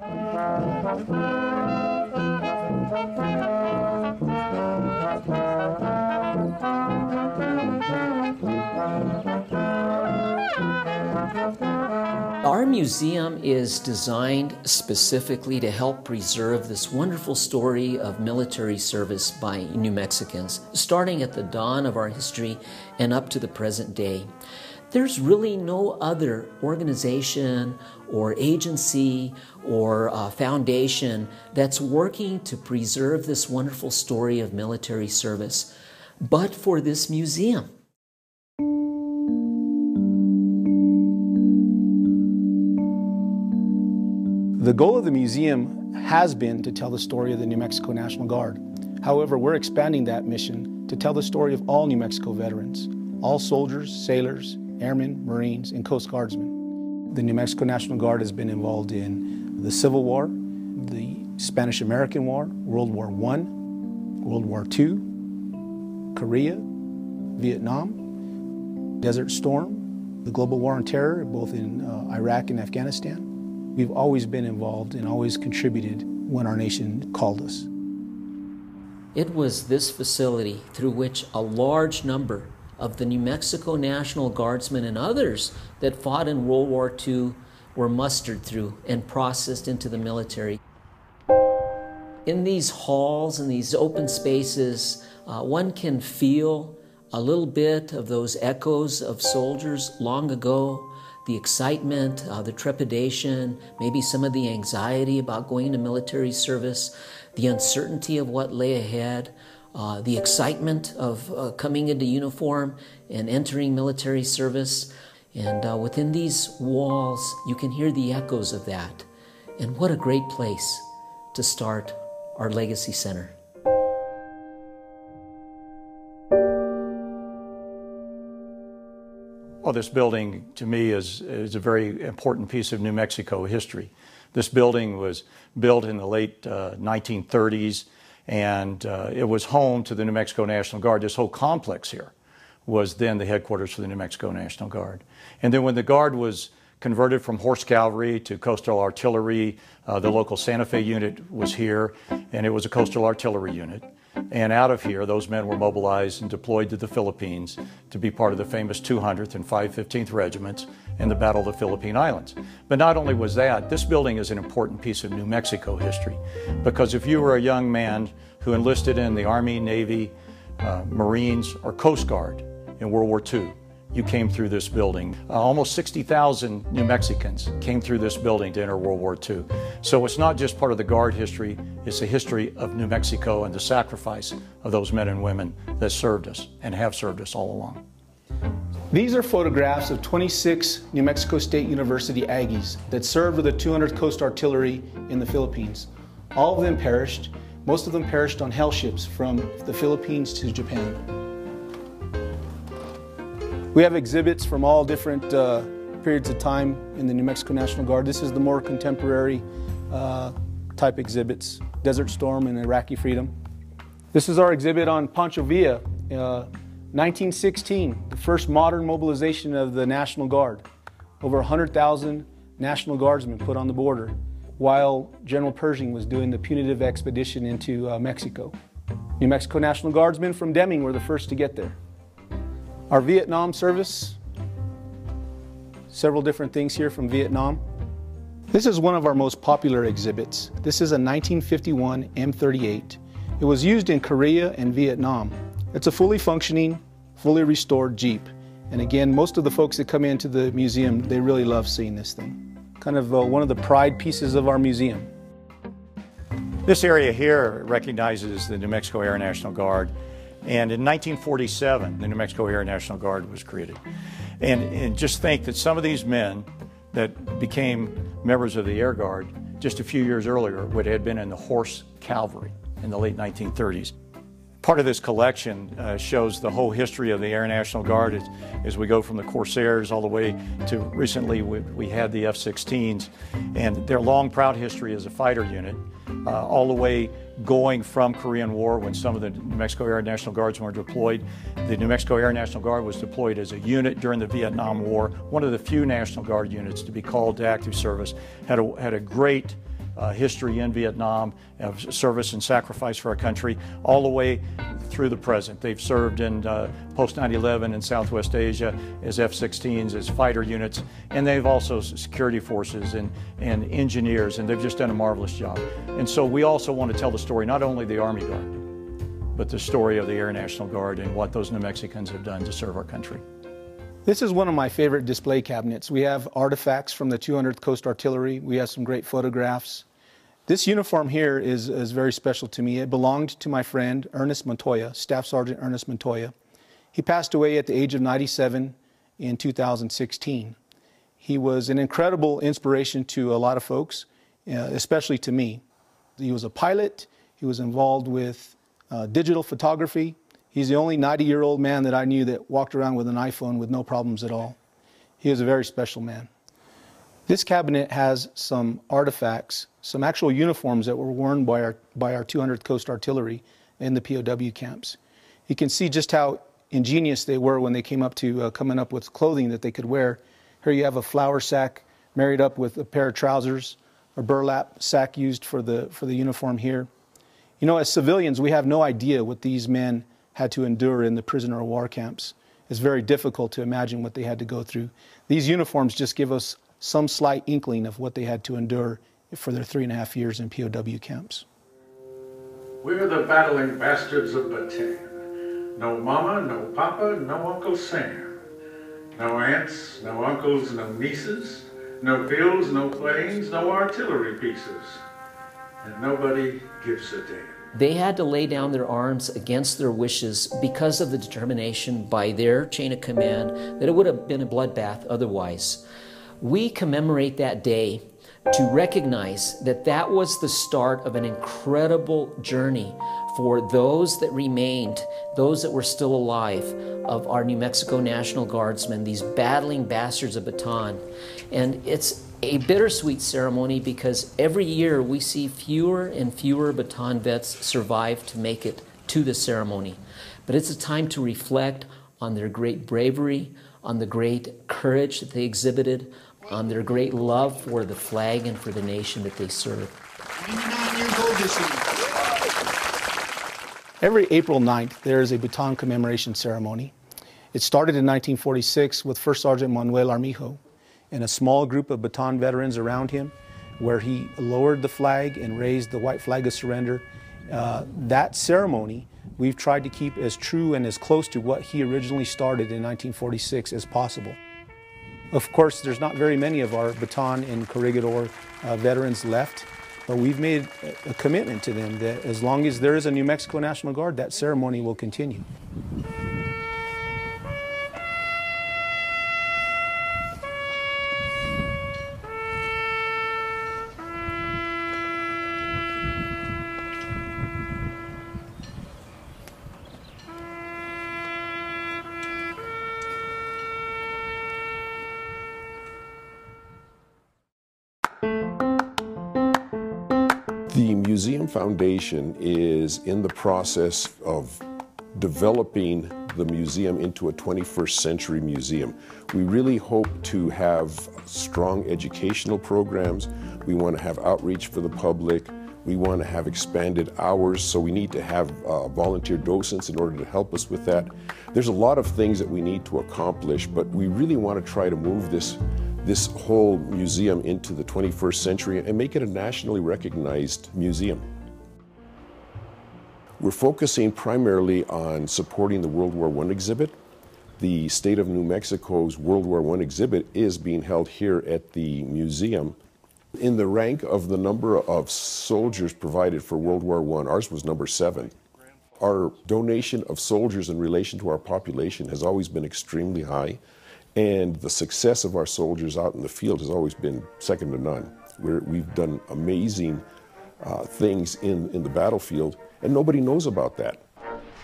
Our museum is designed specifically to help preserve this wonderful story of military service by New Mexicans, starting at the dawn of our history and up to the present day. There's really no other organization or agency or foundation that's working to preserve this wonderful story of military service, but for this museum. The goal of the museum has been to tell the story of the New Mexico National Guard. However, we're expanding that mission to tell the story of all New Mexico veterans, all soldiers, sailors, airmen, Marines, and Coast Guardsmen. The New Mexico National Guard has been involved in the Civil War, the Spanish-American War, World War I, World War II, Korea, Vietnam, Desert Storm, the global war on terror, both in Iraq and Afghanistan. We've always been involved and always contributed when our nation called us. It was this facility through which a large number of the New Mexico National Guardsmen and others that fought in World War II were mustered through and processed into the military. In these halls and these open spaces, one can feel a little bit of those echoes of soldiers long ago, the excitement, the trepidation, maybe some of the anxiety about going into military service, the uncertainty of what lay ahead, the excitement of coming into uniform and entering military service. And within these walls, you can hear the echoes of that. And what a great place to start our Legacy Center. Well, this building to me is a very important piece of New Mexico history. This building was built in the late 1930s, and it was home to the New Mexico National Guard. This whole complex here was then the headquarters for the New Mexico National Guard. And then when the Guard was converted from horse cavalry to coastal artillery, the local Santa Fe unit was here, and it was a coastal artillery unit. And out of here, those men were mobilized and deployed to the Philippines to be part of the famous 200th and 515th Regiments in the Battle of the Philippine Islands. But not only was that, this building is an important piece of New Mexico history, because if you were a young man who enlisted in the Army, Navy, Marines, or Coast Guard in World War II, you came through this building. Almost 60,000 New Mexicans came through this building to enter World War II. So it's not just part of the Guard history, it's the history of New Mexico and the sacrifice of those men and women that served us and have served us all along. These are photographs of 26 New Mexico State University Aggies that served with the 200th Coast Artillery in the Philippines. All of them perished. Most of them perished on hell ships from the Philippines to Japan. We have exhibits from all different periods of time in the New Mexico National Guard. This is the more contemporary type exhibits, Desert Storm and Iraqi Freedom. This is our exhibit on Pancho Villa, 1916, the first modern mobilization of the National Guard. Over 100,000 National Guardsmen put on the border while General Pershing was doing the punitive expedition into Mexico. New Mexico National Guardsmen from Deming were the first to get there. Our Vietnam service, several different things here from Vietnam. This is one of our most popular exhibits. This is a 1951 M38. It was used in Korea and Vietnam. It's a fully functioning, fully restored Jeep. And again, most of the folks that come into the museum, they really love seeing this thing. Kind of one of the pride pieces of our museum. This area here recognizes the New Mexico Air National Guard. And in 1947, the New Mexico Air National Guard was created. And just think that some of these men that became members of the Air Guard just a few years earlier would have been in the horse cavalry in the late 1930s. Part of this collection shows the whole history of the Air National Guard as we go from the Corsairs all the way to recently we had the F-16s, and their long, proud history as a fighter unit, all the way going from Korean War when some of the New Mexico Air National Guards were deployed. The New Mexico Air National Guard was deployed as a unit during the Vietnam War, one of the few National Guard units to be called to active service, had a great history in Vietnam, of service and sacrifice for our country, all the way through the present. They've served in post 9/11 in Southwest Asia as F-16s, as fighter units, and they've also security forces and engineers, and they've just done a marvelous job. And so we also want to tell the story, not only the Army Guard, but the story of the Air National Guard and what those New Mexicans have done to serve our country. This is one of my favorite display cabinets. We have artifacts from the 200th Coast Artillery. We have some great photographs. This uniform here is very special to me. It belonged to my friend Ernest Montoya, Staff Sergeant Ernest Montoya. He passed away at the age of 97 in 2016. He was an incredible inspiration to a lot of folks, especially to me. He was a pilot. He was involved with digital photography. He's the only 90-year-old man that I knew that walked around with an iPhone with no problems at all. He was a very special man. This cabinet has some artifacts, some actual uniforms that were worn by our 200th Coast Artillery in the POW camps. You can see just how ingenious they were when they came up to coming up with clothing that they could wear. Here you have a flour sack married up with a pair of trousers, a burlap sack used for the uniform here. You know, as civilians, we have no idea what these men had to endure in the prisoner of war camps. It's very difficult to imagine what they had to go through. These uniforms just give us some slight inkling of what they had to endure for their 3.5 years in POW camps. We're the battling bastards of Bataan. No mama, no papa, no Uncle Sam. No aunts, no uncles, no nieces. No bills, no planes, no artillery pieces. And nobody gives a damn. They had to lay down their arms against their wishes because of the determination by their chain of command that it would have been a bloodbath otherwise. We commemorate that day to recognize that that was the start of an incredible journey for those that remained, those that were still alive, of our New Mexico National Guardsmen, these battling bastards of Bataan. And it's a bittersweet ceremony because every year we see fewer and fewer Bataan vets survive to make it to the ceremony. But it's a time to reflect on their great bravery, on the great courage that they exhibited, on their great love for the flag and for the nation that they serve. 99 years old this year. Every April 9th, there is a Bataan commemoration ceremony. It started in 1946 with First Sergeant Manuel Armijo and a small group of Bataan veterans around him, where he lowered the flag and raised the white flag of surrender. That ceremony we've tried to keep as true and as close to what he originally started in 1946 as possible. Of course, there's not very many of our Bataan and Corregidor veterans left, but we've made a commitment to them that as long as there is a New Mexico National Guard, that ceremony will continue. The Museum Foundation is in the process of developing the museum into a 21st century museum. We really hope to have strong educational programs. We want to have outreach for the public. We want to have expanded hours, so we need to have volunteer docents in order to help us with that. There's a lot of things that we need to accomplish, but we really want to try to move this whole museum into the 21st century and make it a nationally recognized museum. We're focusing primarily on supporting the World War I exhibit. The state of New Mexico's World War I exhibit is being held here at the museum. In the rank of the number of soldiers provided for World War I, ours was number 7. Our donation of soldiers in relation to our population has always been extremely high. And the success of our soldiers out in the field has always been second to none. We've done amazing things in the battlefield, and nobody knows about that.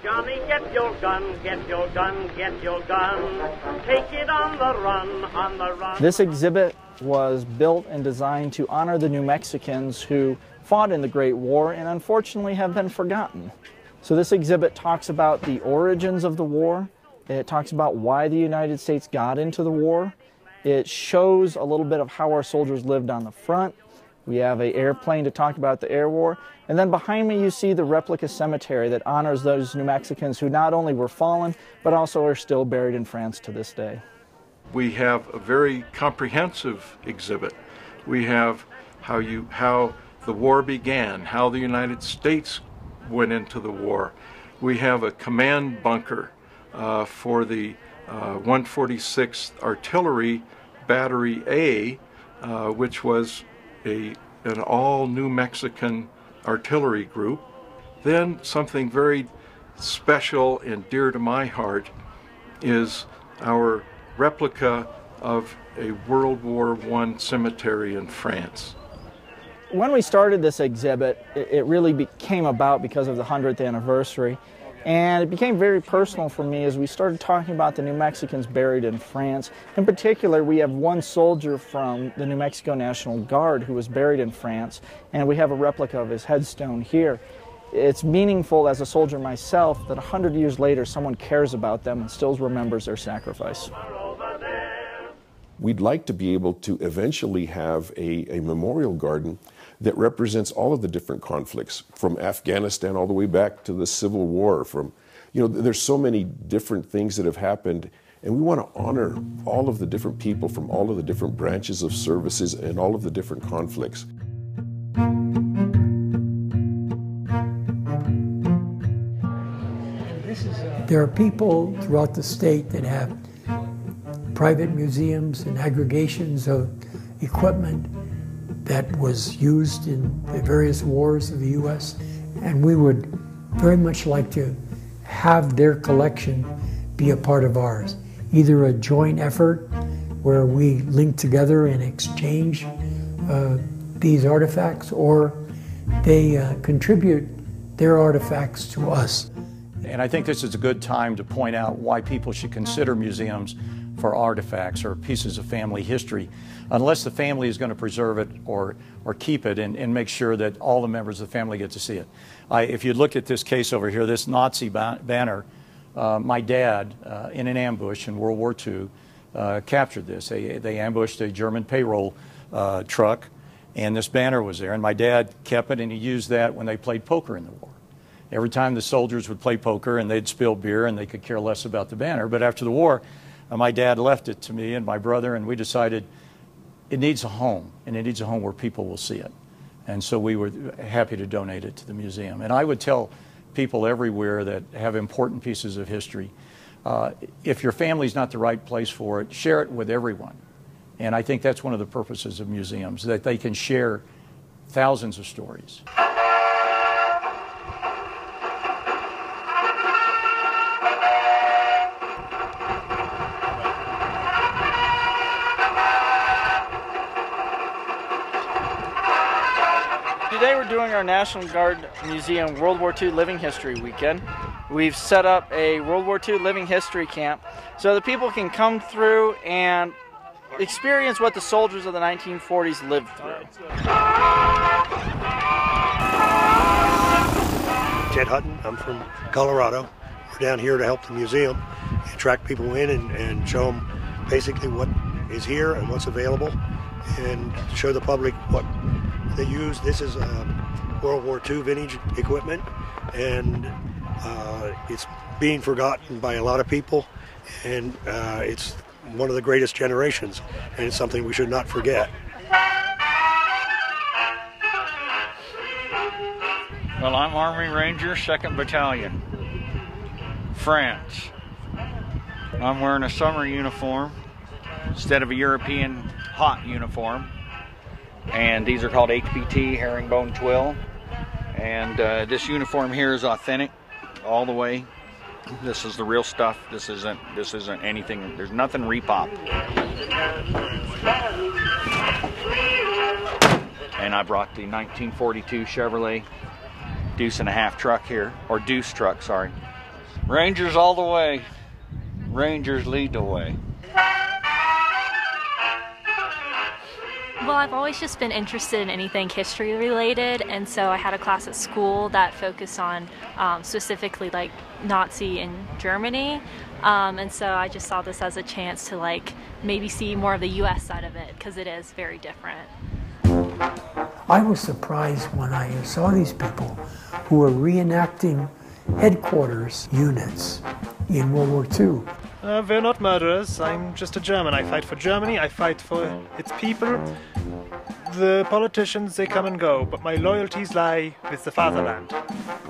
Johnny, get your gun, get your gun, get your gun. Take it on the run, on the run. This exhibit was built and designed to honor the New Mexicans who fought in the Great War and unfortunately have been forgotten. So this exhibit talks about the origins of the war. It talks about why the United States got into the war. It shows a little bit of how our soldiers lived on the front, We have an airplane to talk about the air war. And then behind me you see the replica cemetery that honors those New Mexicans who not only were fallen, but also are still buried in France to this day. We have a very comprehensive exhibit. We have how the war began, how the United States went into the war. We have a command bunker for the 146th Artillery Battery A, which was an all New Mexican artillery group. Then something very special and dear to my heart is our replica of a World War I cemetery in France. When we started this exhibit, it really came about because of the 100th anniversary. And it became very personal for me as we started talking about the New Mexicans buried in France. In particular, we have one soldier from the New Mexico National Guard who was buried in France, and we have a replica of his headstone here. It's meaningful as a soldier myself that 100 years later someone cares about them and still remembers their sacrifice. We'd like to be able to eventually have a memorial garden that represents all of the different conflicts, from Afghanistan all the way back to the Civil War. There's so many different things that have happened, and we want to honor all of the different people from all of the different branches of services and all of the different conflicts. There are people throughout the state that have private museums and aggregations of equipment that was used in the various wars of the U.S. And we would very much like to have their collection be a part of ours. Either a joint effort where we link together and exchange these artifacts, or they contribute their artifacts to us. And I think this is a good time to point out why people should consider museums for artifacts or pieces of family history, unless the family is going to preserve it or keep it and make sure that all the members of the family get to see it. If you look at this case over here, this Nazi banner, my dad, in an ambush in World War II, captured this. They ambushed a German payroll truck, and this banner was there, and my dad kept it, and he used that when they played poker in the war. Every time the soldiers would play poker and they'd spill beer and they could care less about the banner, but after the war, my dad left it to me and my brother, and we decided it needs a home, and it needs a home where people will see it. And so we were happy to donate it to the museum. And I would tell people everywhere that have important pieces of history, if your family's not the right place for it, share it with everyone. And I think that's one of the purposes of museums, that they can share thousands of stories. Today we're doing our National Guard Museum World War II Living History Weekend. We've set up a World War II Living History Camp so that people can come through and experience what the soldiers of the 1940s lived through. Ted Hutton, I'm from Colorado. We're down here to help the museum, attract people in and show them basically what is here and what's available, and show the public what they use. This is World War II vintage equipment, and it's being forgotten by a lot of people, and it's one of the greatest generations, and it's something we should not forget. Well, I'm Army Ranger, 2nd Battalion, France. I'm wearing a summer uniform instead of a European hot uniform. And these are called HBT, herringbone twill. And this uniform here is authentic all the way. This is the real stuff. This isn't anything. There's nothing repopped. And I brought the 1942 Chevrolet Deuce and a Half truck here, or Deuce truck, sorry. Rangers all the way. Rangers lead the way. Well, I've always just been interested in anything history related, and so I had a class at school that focused on specifically like Nazi in Germany, and so I just saw this as a chance to maybe see more of the U.S. side of it, because it is very different. I was surprised when I saw these people who were reenacting headquarters units in World War II. We're not murderers. I'm just a German. I fight for Germany. I fight for its people. The politicians, they come and go, but my loyalties lie with the fatherland.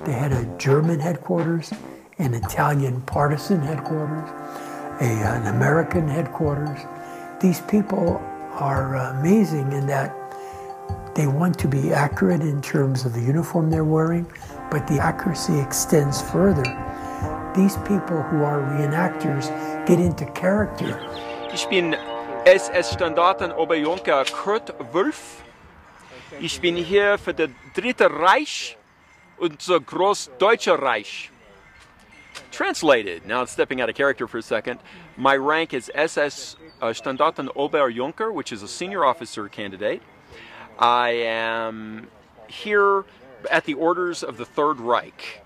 They had a German headquarters, an Italian partisan headquarters, an American headquarters. These people are amazing in that they want to be accurate in terms of the uniform they're wearing, but the accuracy extends further. These people who are reenactors get into character. Ich bin SS-Standartenoberjunker Kurt Wulff. Ich bin hier für das Dritte Reich und das Großdeutsche Reich. Translated, now stepping out of character for a second, my rank is SS Standartenoberjunker, which is a senior officer candidate. I am here at the orders of the Third Reich.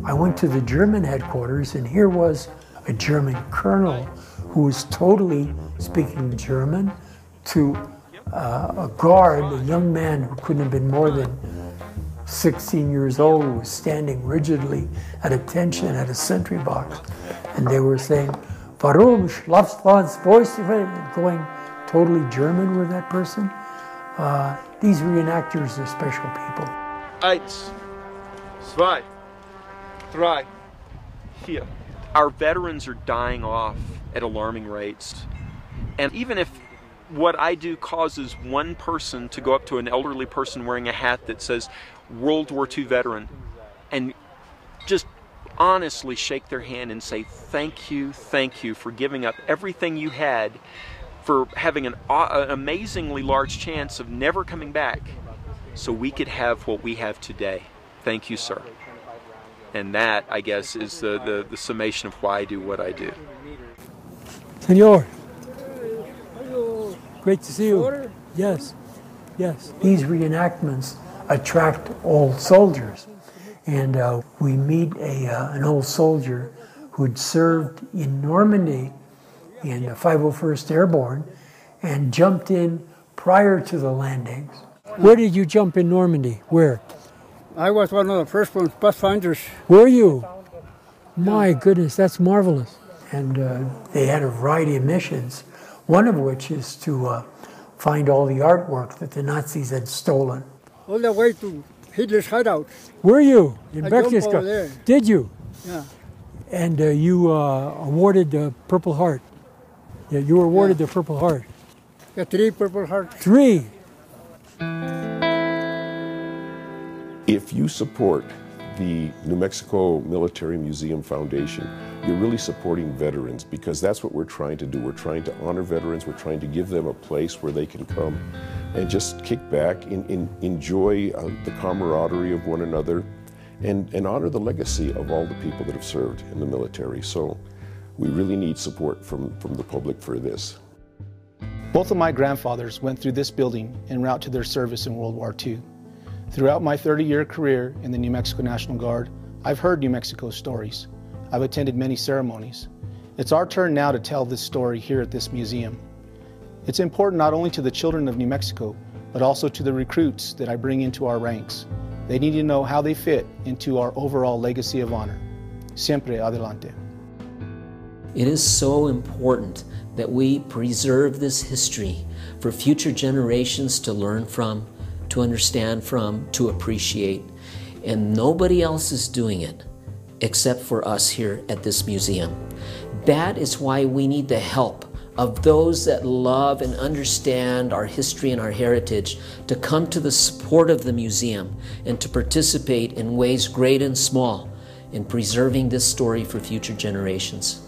I went to the German headquarters, and here was a German colonel who was totally speaking German to a guard, a young man who couldn't have been more than 16 years old, who was standing rigidly at attention at a sentry box. And they were saying, "Warum schlafst du ans Fäustchen?" going totally German with that person. These reenactors are special people. 1, 2, 3, 4. Our veterans are dying off at alarming rates. And even if what I do causes one person to go up to an elderly person wearing a hat that says World War II veteran and just honestly shake their hand and say thank you for giving up everything you had, for having an amazingly large chance of never coming back so we could have what we have today. Thank you, sir. And that, I guess, is the summation of why I do what I do. Senor. Great to see you. Yes, yes. These reenactments attract old soldiers. And we meet an old soldier who'd served in Normandy in the 501st Airborne and jumped in prior to the landings. Where did you jump in Normandy? Where? I was one of the first ones, Pathfinders. Were you? My goodness, that's marvelous. And they had a variety of missions, one of which is to find all the artwork that the Nazis had stolen. All the way to Hitler's hideout. Were you? In I jumped Berchtesgaden? over there. Did you? Yeah. And you awarded the Purple Heart. Yeah, you were awarded the Purple Heart. Yeah, 3 Purple Hearts. 3. If you support the New Mexico Military Museum Foundation, you're really supporting veterans, because that's what we're trying to do. We're trying to honor veterans. We're trying to give them a place where they can come and just kick back and enjoy the camaraderie of one another and honor the legacy of all the people that have served in the military. So we really need support from the public for this. Both of my grandfathers went through this building en route to their service in World War II. Throughout my 30-year career in the New Mexico National Guard, I've heard New Mexico stories. I've attended many ceremonies. It's our turn now to tell this story here at this museum. It's important not only to the children of New Mexico, but also to the recruits that I bring into our ranks. They need to know how they fit into our overall legacy of honor. Siempre Adelante. It is so important that we preserve this history for future generations to learn from, to understand from, to appreciate. And nobody else is doing it except for us here at this museum. That is why we need the help of those that love and understand our history and our heritage to come to the support of the museum and to participate in ways great and small in preserving this story for future generations.